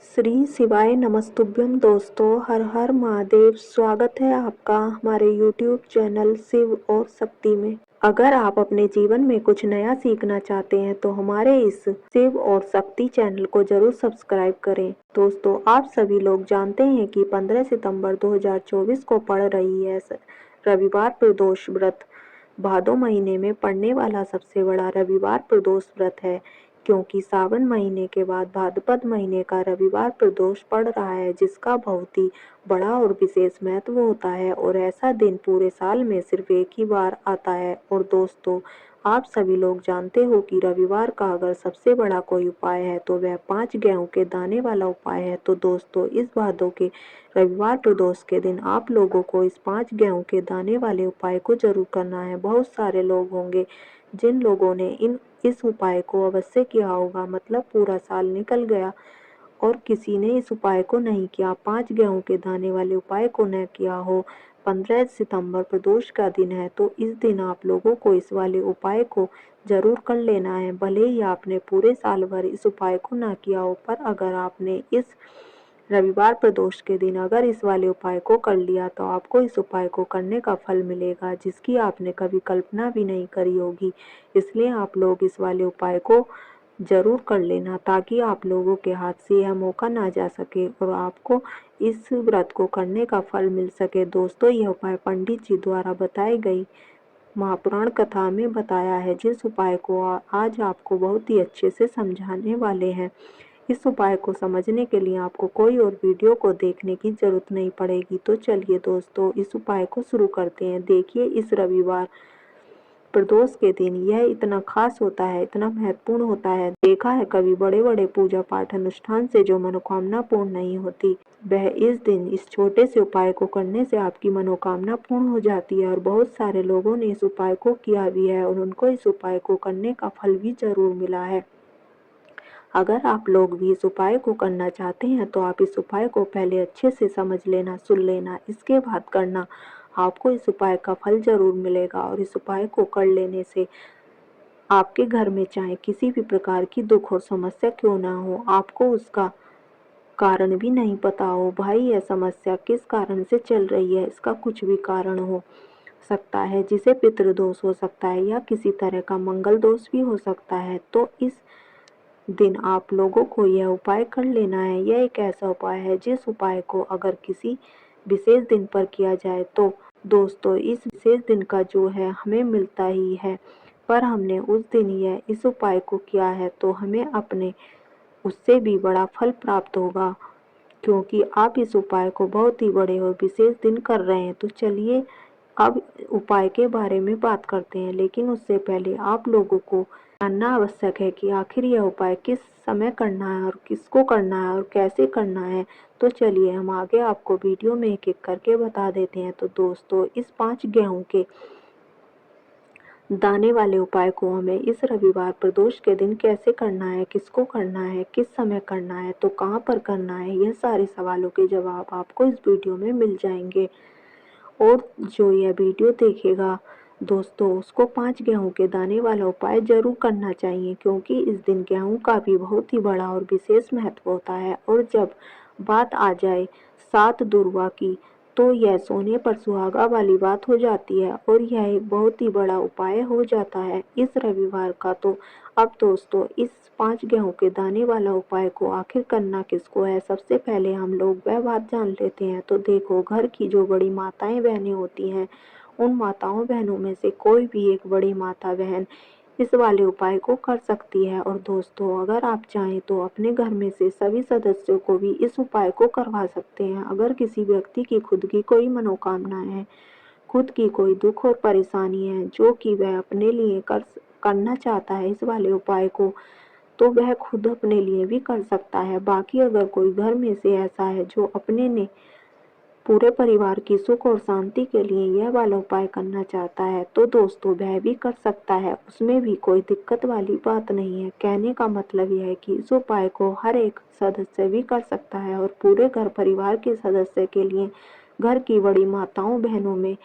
श्री शिवाय नमस्तुभ्यम दोस्तों, हर हर महादेव। स्वागत है आपका हमारे YouTube चैनल शिव और शक्ति में। अगर आप अपने जीवन में कुछ नया सीखना चाहते हैं तो हमारे इस शिव और शक्ति चैनल को जरूर सब्सक्राइब करें। दोस्तों, आप सभी लोग जानते हैं कि 15 सितंबर 2024 को पड़ रही है रविवार प्रदोष व्रत। भादो महीने में पड़ने वाला सबसे बड़ा रविवार प्रदोष व्रत है, क्योंकि सावन महीने के बाद भाद्रपद महीने का रविवार प्रदोष पड़ रहा है, जिसका बहुत ही बड़ा और विशेष महत्व होता है। और ऐसा दिन पूरे साल में सिर्फ एक ही बार आता है। और दोस्तों, आप सभी लोग जानते हो कि रविवार का अगर सबसे बड़ा कोई उपाय है तो वह 5 गेहूं के दाने वाला उपाय है। तो दोस्तों, इस भादों के रविवार प्रदोष के दिन आप लोगों को इस 5 गेहूं के दाने वाले उपाय को जरूर करना है। बहुत सारे लोग होंगे जिन लोगों ने इस उपाय को अवश्य किया होगा, मतलब पूरा साल निकल गया और किसी ने इस उपाय को नहीं किया, 5 गेहूं के दाने वाले उपाय को न किया हो। 15 सितंबर प्रदोष का दिन है, तो इस दिन आप लोगों को इस वाले उपाय को जरूर कर लेना है। भले ही आपने पूरे साल भर इस उपाय को ना किया हो, पर अगर आपने इस रविवार प्रदोष के दिन अगर इस वाले उपाय को कर लिया तो आपको इस उपाय को करने का फल मिलेगा, जिसकी आपने कभी कल्पना भी नहीं करी होगी। इसलिए आप लोग इस वाले उपाय को जरूर कर लेना, ताकि आप लोगों के हाथ से यह मौका ना जा सके और आपको इस व्रत को करने का फल मिल सके। दोस्तों, यह उपाय पंडित जी द्वारा बताई गई महापुराण कथा में बताया है, जिस उपाय को आज आपको बहुत ही अच्छे से समझाने वाले हैं। इस उपाय को समझने के लिए आपको कोई और वीडियो को देखने की जरूरत नहीं पड़ेगी। तो चलिए दोस्तों, इस उपाय को शुरू करते हैं। देखिए, इस रविवार प्रदोष के दिन यह इतना खास होता है, इतना महत्वपूर्ण होता है। देखा है कभी बड़े बड़े पूजा पाठ अनुष्ठान से जो मनोकामना पूर्ण नहीं होती, वह इस दिन इस छोटे से उपाय को करने से आपकी मनोकामना पूर्ण हो जाती है। और बहुत सारे लोगों ने इस उपाय को किया भी है और उनको इस उपाय को करने का फल भी जरूर मिला है। अगर आप लोग भी इस उपाय को करना चाहते हैं तो आप इस उपाय को पहले अच्छे से समझ लेना, सुन लेना, इसके बाद करना। आपको इस उपाय का फल जरूर मिलेगा। और इस उपाय को कर लेने से आपके घर में चाहे किसी भी प्रकार की दुख और समस्या क्यों ना हो, आपको उसका कारण भी नहीं पता हो, भाई यह समस्या किस कारण से चल रही है, इसका कुछ भी कारण हो सकता है, जिसे पितृदोष हो सकता है या किसी तरह का मंगल दोष भी हो सकता है। तो इस दिन आप लोगों को यह उपाय कर लेना है। यह एक ऐसा उपाय है जिस उपाय को अगर किसी विशेष दिन पर किया जाए तो दोस्तों, इस विशेष दिन का जो है हमें मिलता ही है, पर हमने उस दिन यह इस उपाय को किया है तो हमें अपने उससे भी बड़ा फल प्राप्त होगा, क्योंकि आप इस उपाय को बहुत ही बड़े और विशेष दिन कर रहे हैं। तो चलिए अब उपाय के बारे में बात करते हैं, लेकिन उससे पहले आप लोगों को जानना आवश्यक है कि आखिर यह उपाय किस समय करना है और किसको करना है और कैसे करना है। तो चलिए हम आगे आपको वीडियो में एक एक करके बता देते हैं। तो दोस्तों, इस 5 गेहूं के दाने वाले उपाय को हमें इस रविवार प्रदोष के दिन कैसे करना है, किसको करना है, किस समय करना है, तो कहाँ पर करना है, यह सारे सवालों के जवाब आपको इस वीडियो में मिल जाएंगे। और जो यह वीडियो देखेगा दोस्तों, उसको 5 गेहूं के दाने वाला उपाय जरूर करना चाहिए, क्योंकि इस दिन गेहूं का भी बहुत ही बड़ा और विशेष महत्व होता है। और जब बात आ जाए 7 दुर्वा की, तो यह सोने पर सुहागा वाली बात हो जाती है और यह एक बहुत ही बड़ा उपाय हो जाता है इस रविवार का। तो अब दोस्तों, इस 5 गेहूं के दाने वाला उपाय को आखिर करना किसको है, सबसे पहले हम लोग वह बात जान लेते हैं। तो देखो, घर की जो बड़ी माताएं बहनें होती हैं, उन माताओं बहनों में से कोई भी एक बड़ी माता बहन इस वाले उपाय को कर सकती है। और दोस्तों, अगर आप चाहें तो अपने घर में से सभी सदस्यों को भी इस उपाय को करवा सकते हैं। अगर किसी व्यक्ति की खुद की कोई मनोकामना है, खुद की कोई दुख और परेशानी है जो कि वह अपने लिए करना चाहता है इस वाले उपाय को, तो वह खुद अपने लिए भी कर सकता है। बाकी अगर कोई घर में से ऐसा है जो अपने ने पूरे परिवार की सुख और शांति के लिए यह वाला उपाय करना चाहता है, तो दोस्तों वह भी कर सकता है, उसमें भी कोई दिक्कत वाली बात नहीं है। कहने का मतलब यह है कि इस उपाय को हर एक सदस्य भी कर सकता है और पूरे घर परिवार के सदस्य के लिए घर की बड़ी माताओं बहनों में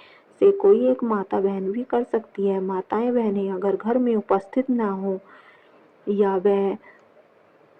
से कोई एक माता बहन भी कर सकती है। माताएं बहनें अगर घर में उपस्थित ना हो या वह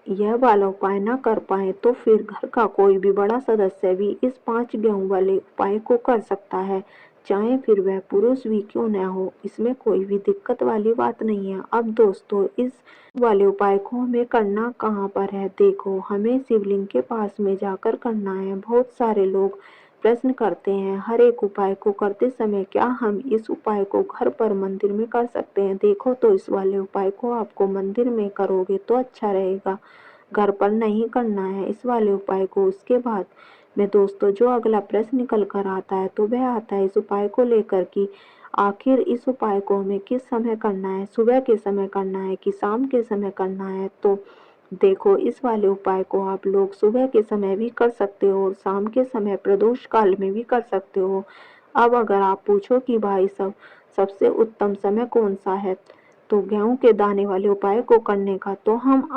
यह वाला उपाय न कर पाए तो फिर घर का कोई भी बड़ा सदस्य भी इस 5 गेहूं वाले उपाय को कर सकता है, चाहे फिर वह पुरुष भी क्यों न हो। इसमें कोई भी दिक्कत वाली बात नहीं है। अब दोस्तों, इस वाले उपाय को हमें करना कहाँ पर है? देखो, हमें शिवलिंग के पास में जाकर करना है। बहुत सारे लोग प्रश्न करते हैं हर एक उपाय को करते समय क्या हम इस उपाय को घर पर मंदिर में कर सकते हैं? देखो, तो इस वाले उपाय को आपको मंदिर में करोगे तो अच्छा रहेगा, घर पर नहीं करना है इस वाले उपाय को। उसके बाद में दोस्तों, जो अगला प्रश्न निकल कर आता है तो वह आता है इस उपाय को लेकर कि आखिर इस उपाय को हमें किस समय करना है, सुबह के समय करना है कि शाम के समय करना है? तो देखो, इस वाले उपाय को आप लोग सुबह के समय भी कर सकते हो और शाम के समय प्रदोष काल में भी कर सकते हो। अब अगर आप पूछो कि भाई सबसे उत्तम समय कौन सा है तो गेहूं के दाने वाले उपाय को करने का, तो हम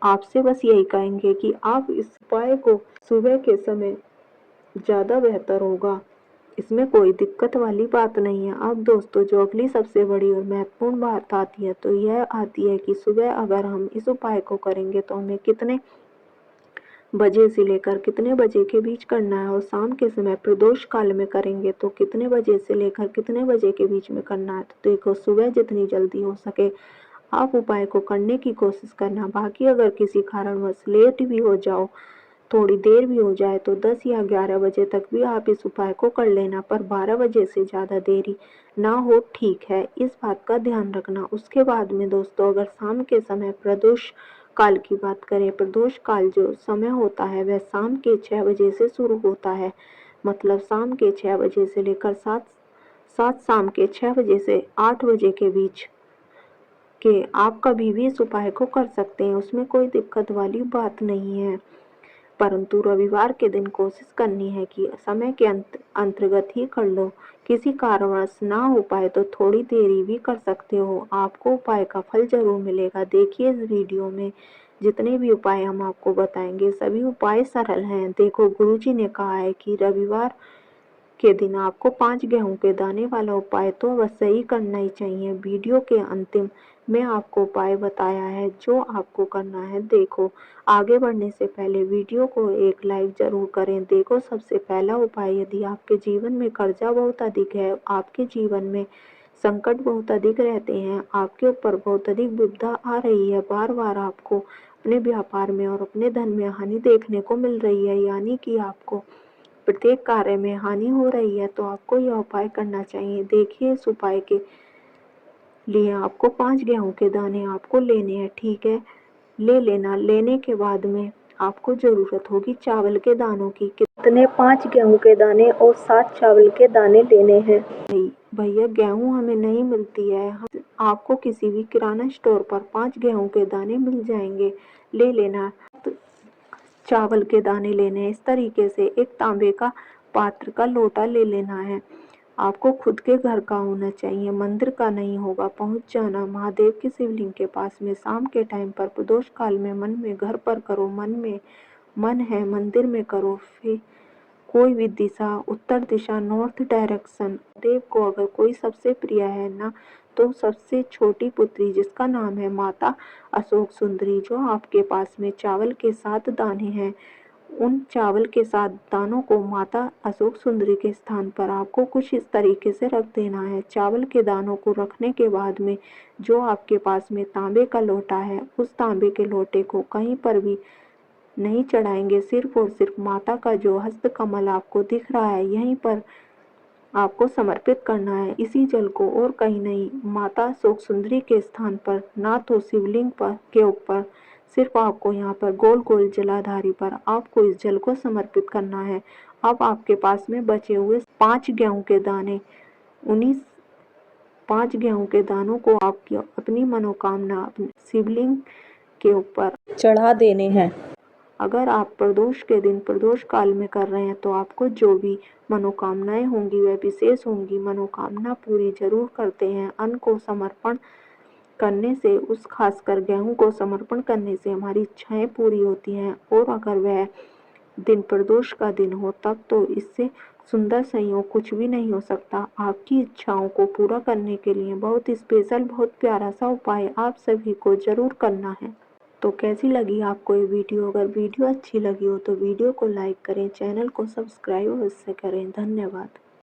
आपसे बस यही कहेंगे कि आप इस उपाय को सुबह के समय ज़्यादा बेहतर होगा। इसमें कोई दिक्कत वाली बात नहीं है। अब दोस्तों, जो अगली सबसे बड़ी और महत्वपूर्ण बात आती है तो यह आती है कि सुबह अगर हम इस उपाय को करेंगे तो हमें कितने बजे से लेकर कितने बजे के बीच करना है और शाम के समय प्रदोष काल में करेंगे तो कितने बजे से लेकर कितने बजे के बीच में करना है। तो देखो, सुबह जितनी जल्दी हो सके आप उपाय को करने की कोशिश करना। बाकी अगर किसी कारणवश लेट भी हो जाओ, थोड़ी देर भी हो जाए तो 10 या 11 बजे तक भी आप इस उपाय को कर लेना, पर 12 बजे से ज़्यादा देरी ना हो, ठीक है? इस बात का ध्यान रखना। उसके बाद में दोस्तों, अगर शाम के समय प्रदोष काल की बात करें, प्रदोष काल जो समय होता है वह शाम के 6 बजे से शुरू होता है। मतलब शाम के 6 बजे से लेकर सात शाम के 6 बजे से 8 बजे के बीच के आप कभी भी इस उपाय को कर सकते हैं, उसमें कोई दिक्कत वाली बात नहीं है। परंतु रविवार के दिन कोशिश करनी है कि समय के अंतर्गत ही कर लो। किसी कारणवश ना हो पाए तो थोड़ी देरी भी कर सकते हो, आपको उपाय का फल जरूर मिलेगा। देखिए, इस वीडियो में जितने भी उपाय हम आपको बताएंगे सभी उपाय सरल हैं। देखो, गुरुजी ने कहा है कि रविवार के दिन आपको 5 गेहूं के दाने वाला उपाय तो अवश्य ही करना ही चाहिए। वीडियो के अंतिम में आपको उपाय बताया है जो आपको करना है। देखो, आगे बढ़ने से पहले वीडियो को एक लाइक जरूर करें। देखो, सबसे पहला उपाय, यदि आपके जीवन में कर्जा बहुत अधिक है, आपके जीवन में संकट बहुत अधिक रहते हैं, आपके ऊपर बहुत अधिक विपदा आ रही है, बार बार आपको अपने व्यापार में और अपने धन में हानि देखने को मिल रही है, यानी कि आपको प्रत्येक कार्य में हानि हो रही है, तो आपको यह उपाय करना चाहिए। देखिए, इस उपाय के लिए आपको 5 गेहूं के दाने आपको लेने हैं, ठीक है? ले लेना। लेने के बाद में आपको जरूरत होगी चावल के दानों की। कितने? 5 गेहूं के दाने और 7 चावल के दाने लेने हैं। भैया, गेहूं हमें नहीं मिलती है, आपको किसी भी किराना स्टोर पर 5 गेहूं के दाने मिल जाएंगे, ले लेना। चावल के दाने लेने हैं। इस तरीके से एक तांबे का पात्र का लोटा ले लेना है। आपको खुद के घर का होना चाहिए, मंदिर का नहीं होगा। पहुंच जाना महादेव के शिवलिंग के पास में शाम के टाइम पर प्रदोष काल में। मन में घर पर करो, मन है मंदिर में करो। फिर कोई भी दिशा, उत्तर दिशा, नॉर्थ डायरेक्शन। देव को अगर कोई सबसे प्रिय है ना, तो सबसे छोटी पुत्री जिसका नाम है माता अशोक सुंदरी, जो आपके पास में चावल के 7 दाने हैं, उन चावल के 7 दानों को माता अशोक सुंदरी के स्थान पर आपको कुछ इस तरीके से रख देना है। चावल के दानों को रखने के बाद में जो आपके पास में तांबे का लोटा है, उस तांबे के लोटे को कहीं पर भी नहीं चढ़ाएंगे, सिर्फ और सिर्फ माता का जो हस्त कमल आपको दिख रहा है यहीं पर आपको समर्पित करना है इसी जल को, और कहीं नहीं। माता अशोक सुंदरी के स्थान पर, ना तो शिवलिंग पर के ऊपर, सिर्फ आपको यहाँ पर गोल गोल जलाधारी पर आपको इस जल को समर्पित करना है। अब आपके पास में बचे हुए 5 गेहूं के दाने, उन्हीं 5 गेहूं के दानों को आपकी अपनी मनोकामना अपने शिवलिंग के ऊपर चढ़ा देने हैं। अगर आप प्रदोष के दिन प्रदोष काल में कर रहे हैं तो आपको जो भी मनोकामनाएं होंगी वह विशेष होंगी। मनोकामना पूरी जरूर करते हैं। अन्न को समर्पण करने से, उस खासकर गेहूं को समर्पण करने से हमारी इच्छाएं पूरी होती हैं, और अगर वह दिन प्रदोष का दिन हो तब तो इससे सुंदर संयोग कुछ भी नहीं हो सकता। आपकी इच्छाओं को पूरा करने के लिए बहुत स्पेशल, बहुत प्यारा सा उपाय आप सभी को जरूर करना है। तो कैसी लगी आपको ये वीडियो? अगर वीडियो अच्छी लगी हो तो वीडियो को लाइक करें, चैनल को सब्सक्राइब अवश्य करें। धन्यवाद।